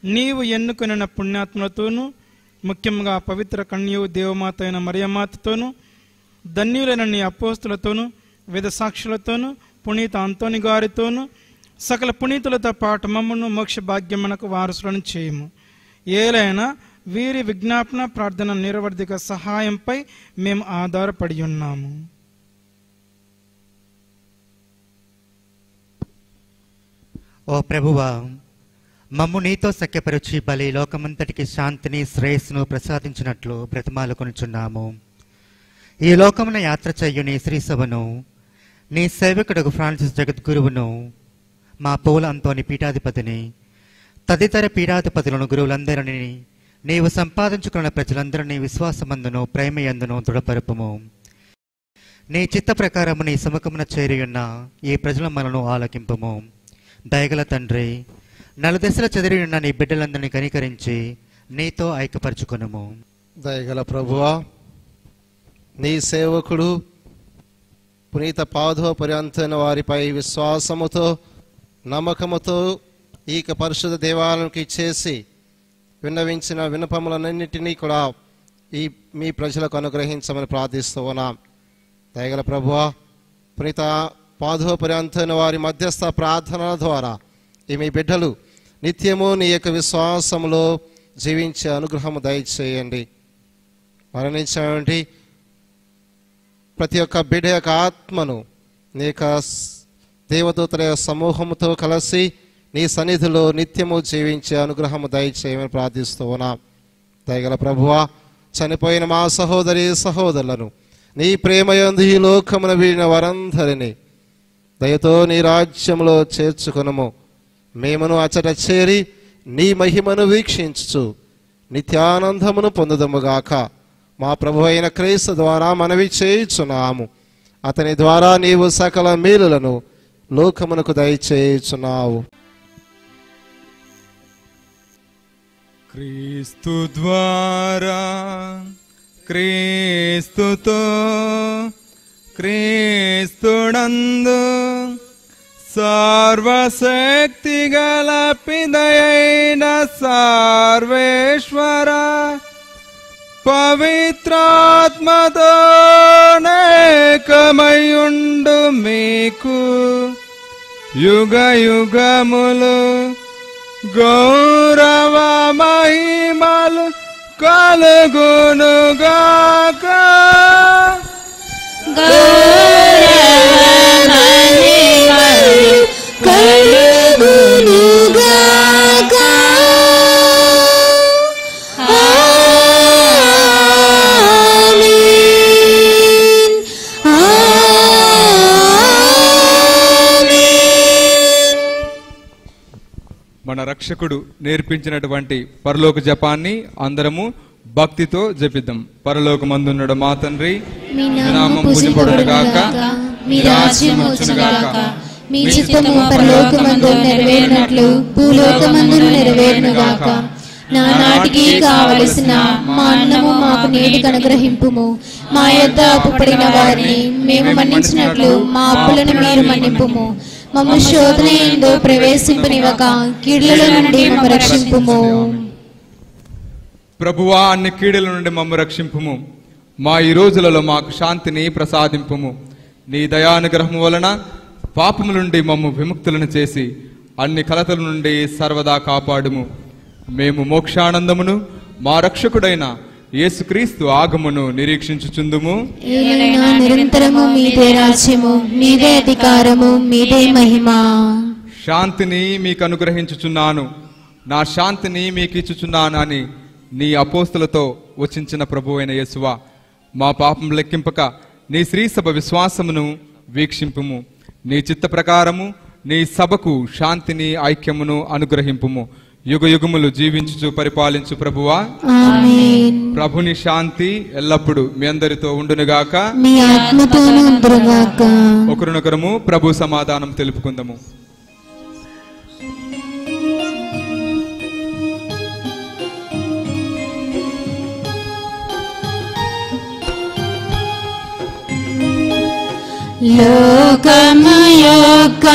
నీవు ఎన్నుకొనిన పుణ్యాత్మలతోనూ, ముఖ్యంగా పవిత్ర కన్యవు దేవమాత అయిన మరియమాతతోనూ, ధన్యులైన నీ అపోస్తులతోనూ, వేద సాక్షులతోనూ, పునీత అంతోని గారితోనూ, సకల పునీతులతో పాటు మమ్మను మోక్ష భాగ్యమునకు వారసులను చేయము. ఏలైనా వీరి విజ్ఞాపన ప్రార్థన నిరవర్ధిక సహాయంపై మేము ఆధారపడి ఉన్నాము. ఓ ప్రభువా, మమ్ము నీతో సఖ్యపరిచి బలి లోకమంతటికి శాంతిని శ్రేయస్సును ప్రసాదించినట్లు బ్రతిమాలుకొనుచున్నాము. ఈ లోకమున యాత్ర చెయ్యు నీ శ్రీసభను, నీ సేవకుడు ఫ్రాన్సిస్ జగద్గురువును, మా పౌల అంతోని పీఠాధిపతిని, తదితర పీఠాధిపతులను గురువులందరినీ, నీవు సంపాదించుకున్న ప్రజలందరినీ విశ్వాసమందును ప్రేమయందును దృఢపరుపుము. నీ చిత్త ప్రకారము నీ సముఖమున చేరియున్న ఈ ప్రజల మనను ఆలకింపుము. దయగల తండ్రి, నలుదశల చెదిరి ఉన్న నీ బిడ్డలందరినీ కనికరించి నీతో ఐక్యపరచుకొనుము. దయగల ప్రభువా, నీ సేవకుడు పునీత పాదోపర్యంతైన వారిపై విశ్వాసముతో నమ్మకముతో ఈ పరిశుద్ధ దేవాలయానికి చేసి విన్నవించిన విన్నపములన్నింటినీ కూడా ఈ మీ ప్రజలకు అనుగ్రహించమని ప్రార్థిస్తూ ఉన్నాం. దయగల ప్రభువా, పునీత పాదోపర్యంతైన వారి మధ్యస్థ ప్రార్థనల ద్వారా ఈ మీ బిడ్డలు నిత్యము నీ యొక్క విశ్వాసములో జీవించే అనుగ్రహము దయచేయండి. మరణించినటువంటి ప్రతి ఒక్క బిడ్డ యొక్క ఆత్మను నీ యొక్క దేవదూతల సమూహముతో కలిసి నీ సన్నిధిలో నిత్యము జీవించే అనుగ్రహము దయచేయమని ప్రార్థిస్తూ ఉన్నాం. దయగల ప్రభువా, చనిపోయిన మా సహోదరి సహోదరులను నీ ప్రేమయందు ఈ లోకమున వీడిన వారందరినీ దయతో నీ రాజ్యములో చేర్చుకొనుము. మేమును అచట చేరి నీ మహిమను వీక్షించుచు నిత్యానందమును పొందుదముగాక. మా ప్రభు అయిన క్రీస్తు ద్వారా మనవి చేయుచున్నాము. అతని ద్వారా నీవు సకల మేలులను లోకమునకు దయచేయుచున్నావు. క్రీస్తు ద్వారా, క్రీస్తుతో, క్రీస్తునందు సర్వశక్తి గల పిదయైన సర్వేశ్వర పవిత్రాత్మతో నేకమయుండు మీకు యుగ యుగములు గౌరవ మహిమలు కలుగునుగాక. మన రక్షకుడు నేర్పించినటువంటి పరలోక జపాన్ని అందరము భక్తితో జపిద్దాం. పరలోకమందున్నడు మా తండ్రి, మీ మీ నామం నామం పూజింపబడునుగాక, మీ రాజ్యం వచ్చునుగాక, మీ చిత్తము పరలోకమందు నెరవేరినట్లు భూలోకమందు నెరవేరునుగాక. నానాటికి కావలసిన మా అన్నము మాకు నేటికి అనుగ్రహింపుము. మా యొద్ద అప్పుపడిన వారిని మేము మన్నించినట్లు మా అప్పులను మీరు మన్నింపుము. మమ్ము శోధన యందు ప్రవేశింపనివ్వక కీడుల నుండి మమ్ము రక్షింపుము. ప్రభువా, అన్ని కీడుల నుండి మమ్ము రక్షింపుము. మా ఈ రోజులలో మాకు శాంతిని ప్రసాదింపుము. నీ దయానుగ్రహము వలన పాపము నుండి మమ్ము విముక్తులను చేసి అన్ని కలతల నుండి సర్వదా కాపాడుము. మేము మోక్షానందమును మా రక్షకుడైన యేసుక్రీస్తు ఆగమును నిరీక్షించుచుందుము. ఏలైనా నిరంతరము మీదే రాజ్యము, మీదే అధికారము, మీదే మహిమ. శాంతిని మీకు అనుగ్రహించుచున్నాను, నా శాంతిని మీకు ఇచ్చుచున్నాను అని నీ అపోస్తులతో వచించిన ప్రభువైన యేసువా, మా పాపం లెక్కింపక నీ శ్రీ సభ విశ్వాసమును వీక్షింపుము. నీ చిత్త ప్రకారము నీ సభకు శాంతిని ఐక్యమును అనుగ్రహింపుము. యుగ యుగములు జీవించుచు పరిపాలించు ప్రభువా. ఆమేన్. ప్రభుని శాంతి ఎల్లప్పుడు మీ అందరితో ఉండునుగాక, మీ ఆత్మతోనూ ఉండునుగాక. ఒకరినొకరము ప్రభు సమాధానం తెలుపుకుందాము. లోకము యొక్క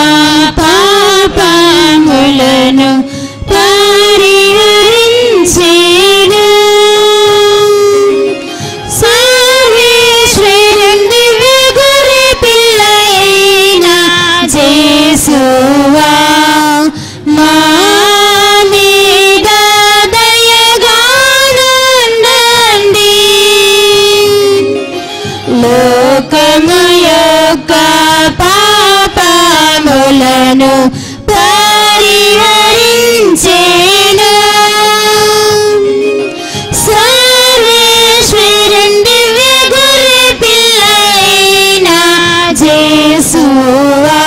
పాపములను పరిహరించెను సర్వేశ్వరుని దివ్యగొర్రె పిల్లయైన యేసువా, మా మీద దయగానుండండి. లోకము యొక్క పాపములను పరిహరించెను సర్వేశ్వరుని దివ్యగొర్రె పిల్లయైన యేసువా,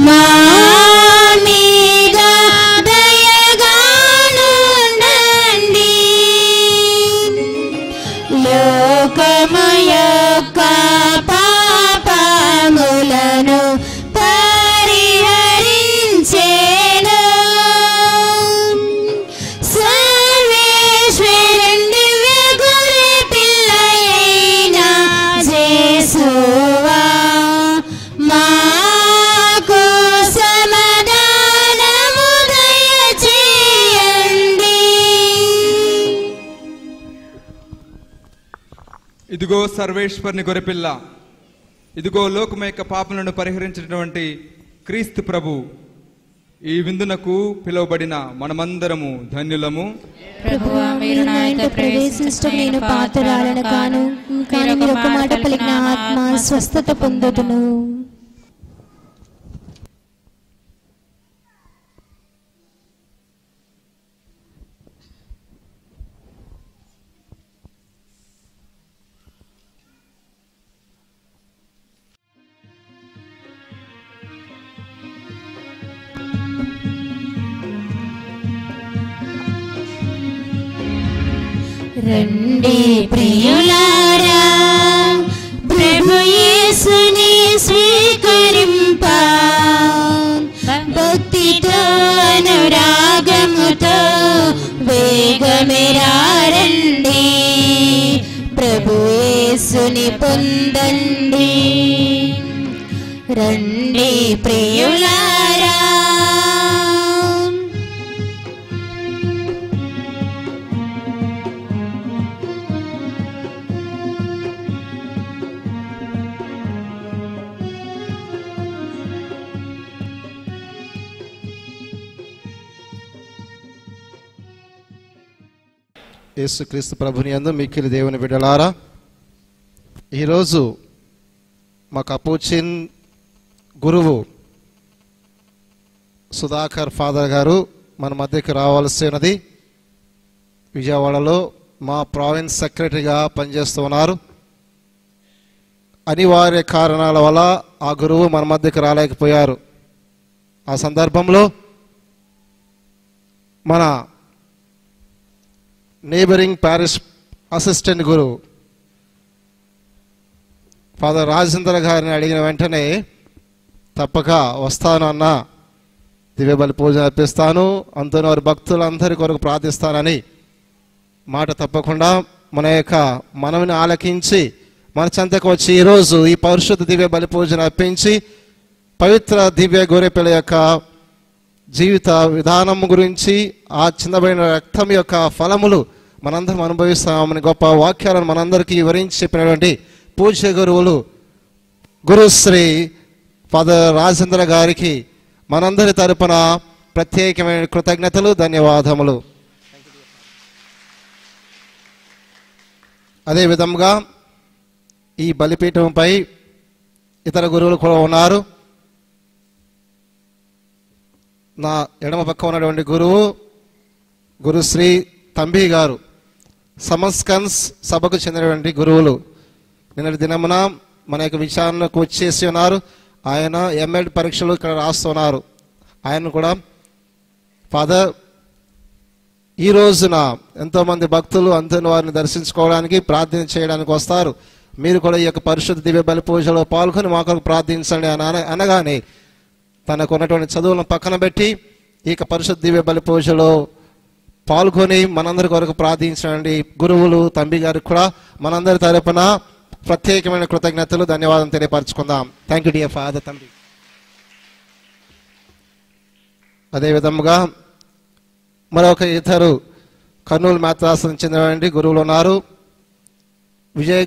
మా మీద దయగానుండండి. లోకము యొక్క పాపములను పరిహరించెను ఇదిగో సర్వేశ్వరుని గొర్రెపిల్ల, ఇదిగో లోకం యొక్క పాపలను పరిహరించినటువంటి క్రీస్తు ప్రభు. ఈ విందునకు పిలువబడిన మనమందరము ధన్యులము. ప్రభువా, మీరు నా ఇంట ప్రవేశించటం నేను పాత్రురాలను కాను, కానీ మీరు ఒక మాట పలికిన ఆత్మ స్వస్థత పొందుదును. రండి ప్రియులారా, ప్రభు యేసుని స్వీకరింప, భక్తితో అనురాగముతో వేగమెరా రండి, ప్రభు యేసుని పొందండి. రండి ప్రియులారా. యేసుక్రీస్తు ప్రభుని యందు మిక్కిలి దేవుని బిడ్డలారా, ఈరోజు మా కపూచిన్ గురువు సుధాకర్ ఫాదర్ గారు మన మధ్యకి రావాల్సినది. విజయవాడలో మా ప్రావిన్స్ సెక్రటరీగా పనిచేస్తూ ఉన్నారు. అనివార్య కారణాల వల్ల ఆ గురువు మన మధ్యకి రాలేకపోయారు. ఆ సందర్భంలో మన నేబరింగ్ ప్యారిష్ అసిస్టెంట్ గురువు ఫాదర్ రాజేంద్ర గారిని అడిగిన వెంటనే తప్పక వస్తాను అన్న, దివ్య బలి పూజ అర్పిస్తాను, అంతను వారి భక్తులందరి కొరకు ప్రార్థిస్తానని మాట తప్పకుండా మన యొక్క మనవిని ఆలకించి మన చెంతకు వచ్చి ఈరోజు ఈ పరిశుద్ధ దివ్య బలి పూజను అర్పించి పవిత్ర దివ్య గొర్రెపిల్ల యొక్క జీవిత విధానం గురించి, ఆ చిన్నబడిన రక్తం యొక్క ఫలములు మనందరం అనుభవిస్తామని గొప్ప వాక్యాలను మనందరికీ వివరించి చెప్పినటువంటి పూజ్య గురువులు గురుశ్రీ ఫాదర్ రాజేంద్ర గారికి మనందరి తరపున ప్రత్యేకమైన కృతజ్ఞతలు, ధన్యవాదములు. అదేవిధంగా ఈ బలిపీఠంపై ఇతర గురువులు కూడా ఉన్నారు. నా ఎడమ పక్క ఉన్నటువంటి గురువు గురుశ్రీ తంబి గారు, సమస్కన్స్ సభకు చెందినటువంటి గురువులు. నిన్నటి దినమున మన యొక్క విచారణకు వచ్చేసి ఉన్నారు. ఆయన ఎంఎడ్ పరీక్షలు ఇక్కడ రాస్తున్నారు. ఆయన కూడా ఫాదర్, ఈ రోజున ఎంతోమంది భక్తులు అంతని వారిని దర్శించుకోవడానికి ప్రార్థన చేయడానికి వస్తారు. మీరు కూడా ఈ యొక్క పరిశుద్ధ దివ్య బలి పూజలో పాల్గొని మా కొరకు ప్రార్థించండి అని అనగానే తనకు ఉన్నటువంటి చదువులను పక్కన పెట్టి ఈ యొక్క పరిశుద్ధ దివ్య బలి పూజలో పాల్గొని మనందరి కొరకు ప్రార్థించండి. గురువులు తంబి గారికి కూడా మనందరి తరపున ప్రత్యేకమైన కృతజ్ఞతలు, ధన్యవాదం తెలియపరచుకుందాం. Thank you dear father Thambi. అదేవిధముగా మరొక ఇద్దరు కర్నూలు మేత్రాసనం చెందినటువంటి గురువులు ఉన్నారు. విజయ్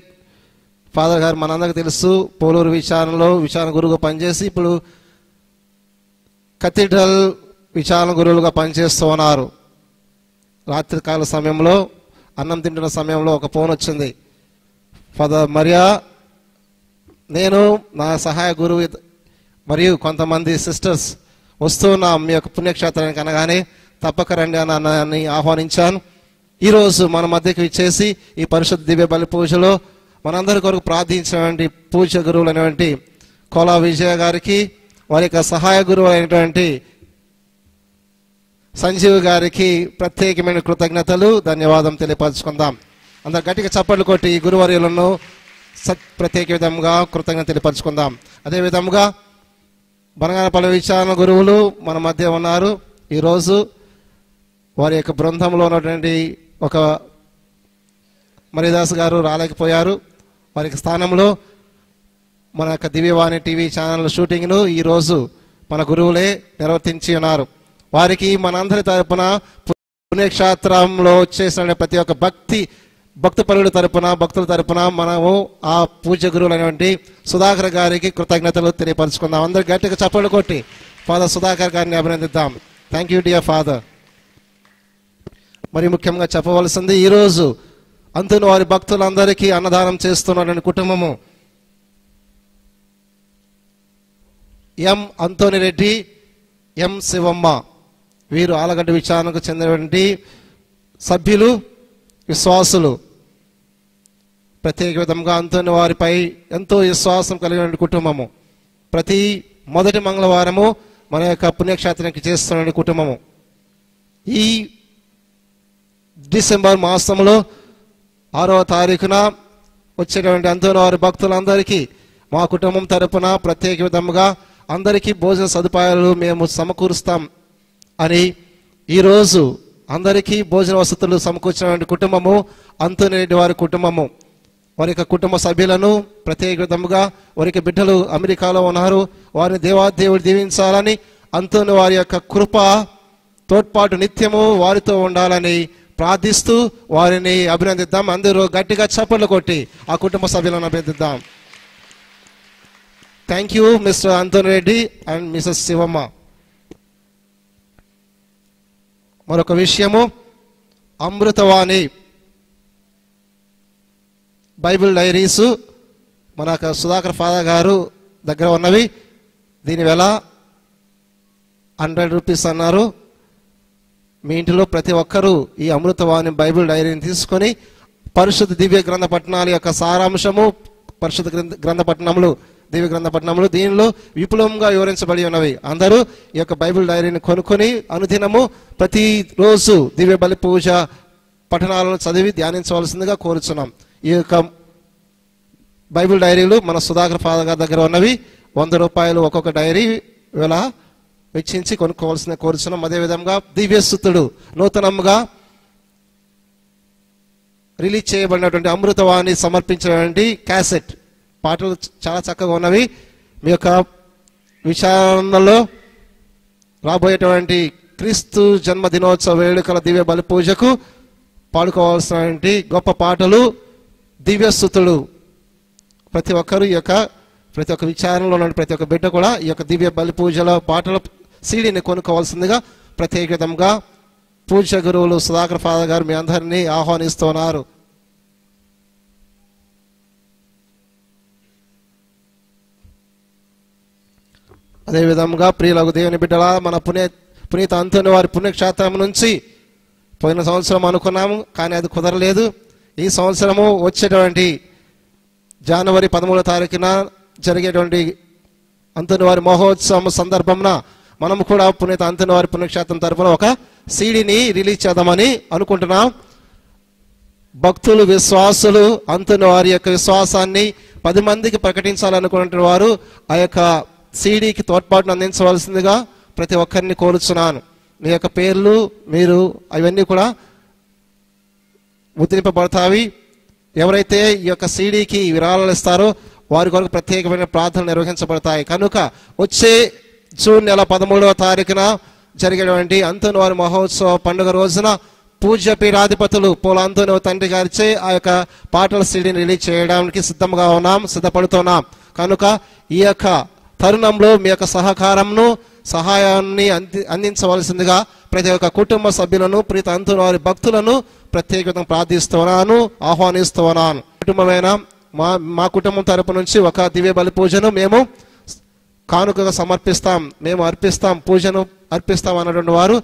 ఫాదర్ గారు మనందరికీ తెలుసు, పోలూరు విచారణ గురువుగా పనిచేసి ఇప్పుడు కథీడ్రల్ విచారణ గురువులుగా పనిచేస్తూ ఉన్నారు. రాత్రికాల సమయంలో అన్నం తింటున్న సమయంలో ఒక ఫోన్ వచ్చింది. ఫాదర్ మరియా, నేను నా సహాయ గురువు మరియు కొంతమంది సిస్టర్స్ వస్తున్నాం మీ యొక్క పుణ్యక్షేత్రానికి అనగానే తప్పక రండి అని ఆహ్వానించాను. ఈరోజు మన మధ్యకి ఇచ్చేసి ఈ పరిశుద్ధ దివ్య బలి పూజలో మనందరి కొరకు ప్రార్థించినటువంటి పూజ్య గురువులు అయినటువంటి కోలా విజయ గారికి, వారి యొక్క సహాయ గురువు అయినటువంటి సంజీవ్ గారికి ప్రత్యేకమైన కృతజ్ఞతలు, ధన్యవాదం తెలియపరచుకుందాం. అందరు గట్టిగా చప్పట్లు కొట్టి ఈ గురువర్యులను ప్రత్యేక విధంగా కృతజ్ఞత తెలియపరచుకుందాం. అదేవిధంగా బనగానపల్లి విచారణ గురువులు మన మధ్య ఉన్నారు. ఈరోజు వారి యొక్క బృందంలో ఉన్నటువంటి ఒక మరిదాస్ గారు రాలేకపోయారు. వారికి స్థానంలో మన యొక్క దివ్యవాణి టీవీ ఛానల్ షూటింగ్ను ఈరోజు మన గురువులే నిర్వర్తించి ఉన్నారు. వారికి మనందరి తరపున పుణ్యక్షేత్రంలో చేసిన ప్రతి ఒక్క భక్తి భక్తుల తరపున మనము ఆ పూజ్య గురువులైనటువంటి సుధాకర్ గారికి కృతజ్ఞతలు తెలియపరచుకుందాం. అందరూ గట్టిగా చప్పట్లు కొట్టి ఫాదర్ సుధాకర్ గారిని అభినందిద్దాం. Thank you dear father. మరి ముఖ్యంగా చెప్పవలసింది, ఈరోజు అంతుని వారి భక్తులందరికీ అన్నదానం చేస్తున్నటువంటి కుటుంబము ఎం అంతోని రెడ్డి, ఎం శివమ్మ. వీరు ఆలగడ్డ విచారణకు చెందినటువంటి సభ్యులు, విశ్వాసులు. ప్రత్యేక విధంగా అంతోని వారిపై ఎంతో విశ్వాసం కలిగిన కుటుంబము. ప్రతి మొదటి మంగళవారము మన యొక్క పుణ్యక్షేత్రానికి చేస్తున్న కుటుంబము. ఈ డిసెంబర్ మాసంలో 6వ తారీఖున వచ్చేటువంటి అంతోని వారి భక్తులందరికీ మా కుటుంబం తరపున ప్రత్యేక విధంగా అందరికీ భోజన సదుపాయాలు మేము సమకూరుస్తాం అని ఈరోజు అందరికీ భోజన వసతులు సమకూర్చినటువంటి కుటుంబము అంతోని రెడ్డి వారి కుటుంబము. వారి యొక్క కుటుంబ సభ్యులను ప్రత్యేక విధముగా వారికి బిడ్డలు అమెరికాలో ఉన్నారు, వారిని దేవాదేవుడు దీవించాలని, అంతోని వారి యొక్క కృప తోడ్పాటు నిత్యము వారితో ఉండాలని ప్రార్థిస్తూ వారిని అభినందిద్దాం. అందరూ గట్టిగా చప్పట్లు కొట్టి ఆ కుటుంబ సభ్యులను అభినందిద్దాం. Thank you mister Anthony Reddy and Mrs Shivamma. మరొక విషయము, అమృతవాణి బైబిల్ డైరీసు మన సుధాకర్ ఫాదర్ గారు దగ్గర ఉన్నవి. దీని వెల 100 రూపీస్ అన్నారు. మీ ఇంటిలో ప్రతి ఒక్కరూ ఈ అమృతవాణి బైబిల్ డైరీని తీసుకొని పరిశుద్ధ దివ్య గ్రంథ పట్టణాల యొక్క సారాంశము, పరిశుద్ధ గ్రంథపట్నములు, దివ్య గ్రంథపట్నములు దీనిలో విపులంగా వివరించబడి ఉన్నవి. అందరూ ఈ యొక్క బైబిల్ డైరీని కొనుక్కొని అనుదినము ప్రతిరోజు దివ్య బలి పూజ పఠనాలను చదివి ధ్యానించవలసిందిగా కోరుచున్నాం. ఈ యొక్క బైబిల్ డైరీలు మన సుధాకర్ ఫాదర్ గారి దగ్గర ఉన్నవి. 100 రూపాయలు ఒక్కొక్క డైరీ వేళ వెచ్చించి కొనుక్కోవాల్సిన కోరుచున్నాం. అదేవిధంగా దివ్యస్తుతుడు నూతనంగా రిలీజ్ చేయబడినటువంటి అమృతవాణి సమర్పించినటువంటి క్యాసెట్ పాటలు చాలా చక్కగా ఉన్నవి. మీ యొక్క విచారణలో రాబోయేటువంటి క్రీస్తు జన్మదినోత్సవ వేడుకల దివ్య బలి పూజకు పాడుకోవాల్సినటువంటి గొప్ప పాటలు, దివ్యస్తుతుడు. ప్రతి ఒక్కరు ఈ యొక్క ప్రతి ఒక్క విచారణలో ఉన్న ప్రతి ఒక్క బిడ్డ కూడా ఈ యొక్క దివ్య బలి పూజల పాటల సీడీని కొనుక్కోవాల్సిందిగా ప్రత్యేక విధంగా పూజ్య గురువులు సుధాకర్ ఫాదర్ గారు మీ అందరినీ ఆహ్వానిస్తున్నారు. అదేవిధంగా ప్రియులకు దేవుని బిడ్డల మన పునీత అంతోని వారి పుణ్యక్షేత్రం నుంచి పోయిన సంవత్సరం అనుకున్నాము, కానీ అది కుదరలేదు. ఈ సంవత్సరము వచ్చేటువంటి జనవరి 13వ తారీఖున జరిగేటువంటి అంతోని వారి మహోత్సవం సందర్భంన మనము కూడా పునీత అంతోని వారి పుణ్యక్షేత్రం తరపున ఒక సీడీని రిలీజ్ చేద్దామని అనుకుంటున్నాం. భక్తులు, విశ్వాసులు అంతోని వారి యొక్క విశ్వాసాన్ని 10 మందికి ప్రకటించాలనుకున్న వారు ఆ యొక్క సీడీకి తోడ్పాటును అందించవలసిందిగా ప్రతి ఒక్కరిని కోరుచున్నాను. మీ యొక్క పేర్లు మీరు అవన్నీ కూడా ముద్రింపబడతాయి. ఎవరైతే ఈ యొక్క సీడీకి విరాళాలు ఇస్తారో వారి కొరకు ప్రత్యేకమైన ప్రార్థనలు నిర్వహించబడతాయి. కనుక వచ్చే జూన్ నెల 13వ తారీఖున జరిగేటువంటి అంతోని వారి మహోత్సవ పండుగ రోజున పూజ్య పీఠాధిపతులు పోల అంతోని తండ్రి గారిచే ఆ యొక్క పాటల సీడీని రిలీజ్ చేయడానికి సిద్ధపడుతున్నాం. కనుక ఈ యొక్క తరుణంలో మీ యొక్క సహాయాన్ని అందించవలసిందిగా ప్రతి ఒక్క కుటుంబ సభ్యులను, ప్రీత అంతోని వారి భక్తులను ప్రత్యేకంగా ప్రార్థిస్తున్నాను, ఆహ్వానిస్తున్నాను. కుటుంబమైన మా కుటుంబం తరపు నుంచి ఒక దివ్య బలి పూజను మేము కానుకగా సమర్పిస్తాం, మేము పూజను అర్పిస్తాం అన్నటువంటి వారు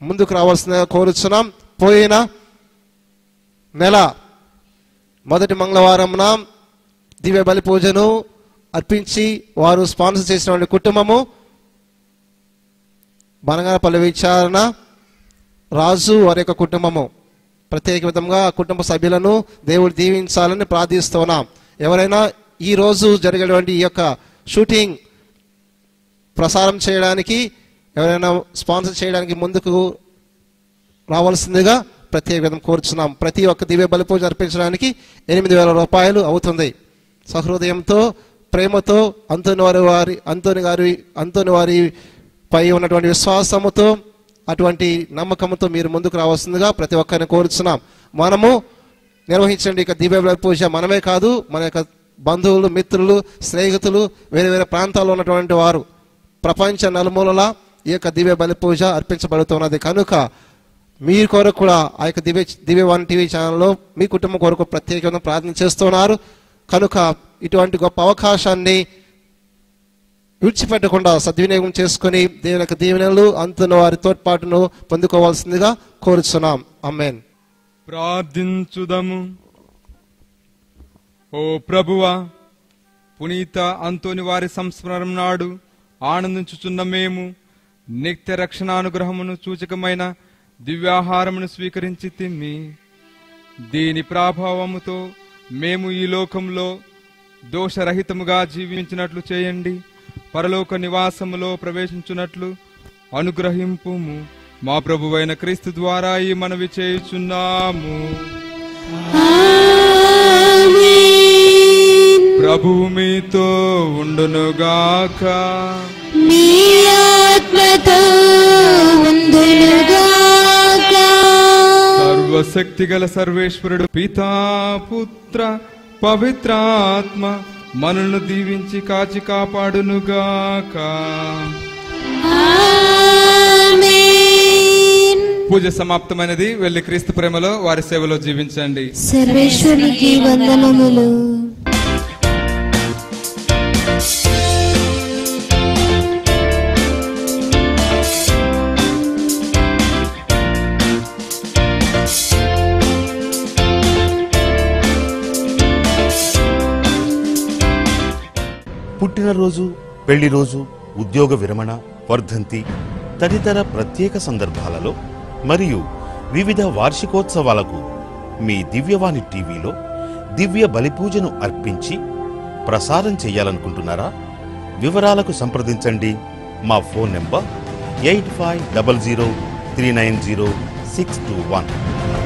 ముందుకు రావాల్సిందిగా కోరుచున్నాం. పోయిన నెల మొదటి మంగళవారంన దివ్య బలి పూజను అర్పించి వారు స్పాన్సర్ చేసినటువంటి కుటుంబము బనగానపల్లి విచారణ రాజు వారి యొక్క కుటుంబము. ప్రత్యేక విధంగా ఆ కుటుంబ సభ్యులను దేవుడు దీవించాలని ప్రార్థిస్తున్నాం. ఎవరైనా ఈరోజు జరిగేటువంటి ఈ యొక్క షూటింగ్ ప్రసారం చేయడానికి ఎవరైనా స్పాన్సర్ చేయడానికి ముందుకు రావాల్సిందిగా ప్రత్యేక విధంగా కోరుచున్నాం. ప్రతి ఒక్క దివ్య బలి పూజ అర్పించడానికి 8,000 రూపాయలు అవుతుంది. సహృదయంతో, ప్రేమతో అంతోని వారి పై ఉన్నటువంటి విశ్వాసముతో, అటువంటి నమ్మకంతో మీరు ముందుకు రావాల్సిందిగా ప్రతి ఒక్కరిని కోరుచున్నాం. మనము నిర్వహించండి. ఇక దివ్య బలి పూజ మనమే కాదు, మన యొక్క బంధువులు, మిత్రులు, స్నేహితులు, వేరే వేరే ప్రాంతాల్లో ఉన్నటువంటి వారు ప్రపంచ నలుమూలలా ఈ యొక్క దివ్య బలి పూజ అర్పించబడుతున్నది. కనుక మీ కొరకు కూడా ఆ యొక్క దివ్యవాణి టీవీ ఛానల్లో మీ కుటుంబం కొరకు ప్రత్యేకంగా ప్రార్థన చేస్తున్నారు. కనుక ఇటువంటి గొప్ప అవకాశాన్ని విడిచిపెట్టకుండా సద్వినియోగం చేసుకుని దేవుని యొక్క దీవెనలు అంతును వారి తోడ్పాటును పొందుకోవాల్సిందిగా కోరుచున్నాం. ఆమేన్. ప్రార్థించుదము. ఓ ప్రభువా, పునీత అంతోని వారి సంస్మరణ నాడు ఆనందించుచున్న మేము నిత్య రక్షణానుగ్రహమును సూచకమైన దివ్యాహారమును స్వీకరించి తిమ్మి దీని ప్రభావముతో మేము ఈ లోకంలో దోషరహితముగా జీవించినట్లు చేయండి. పరలోక నివాసములో ప్రవేశించున్నట్లు అనుగ్రహింపుము. మా ప్రభువైన క్రీస్తు ద్వారా ఈ మనవి చేయుచున్నాము. ప్రభువు మీతో ఉండునుగాక. మీ ఆత్మతో ఉండునుగాక. సర్వశక్తి గల సర్వేశ్వరుడు పితా, పుత్ర, పవిత్రాత్మ మనల్ని దీవించి కాచి కాపాడునుగాక. పూజ సమాప్తమైనది. వెళ్లి క్రీస్తు ప్రేమలో వారి సేవలో జీవించండి. సర్వేశ్వరునికి వందనములు. పుట్టినరోజు, పెళ్లి రోజు, ఉద్యోగ విరమణ, వర్ధంతి తదితర ప్రత్యేక సందర్భాలలో మరియు వివిధ వార్షికోత్సవాలకు మీ దివ్యవాణి టీవీలో దివ్య బలిపూజను అర్పించి ప్రసారం చేయాలనుకుంటున్నారా? వివరాలకు సంప్రదించండి. మా ఫోన్ నెంబర్ 8500390621.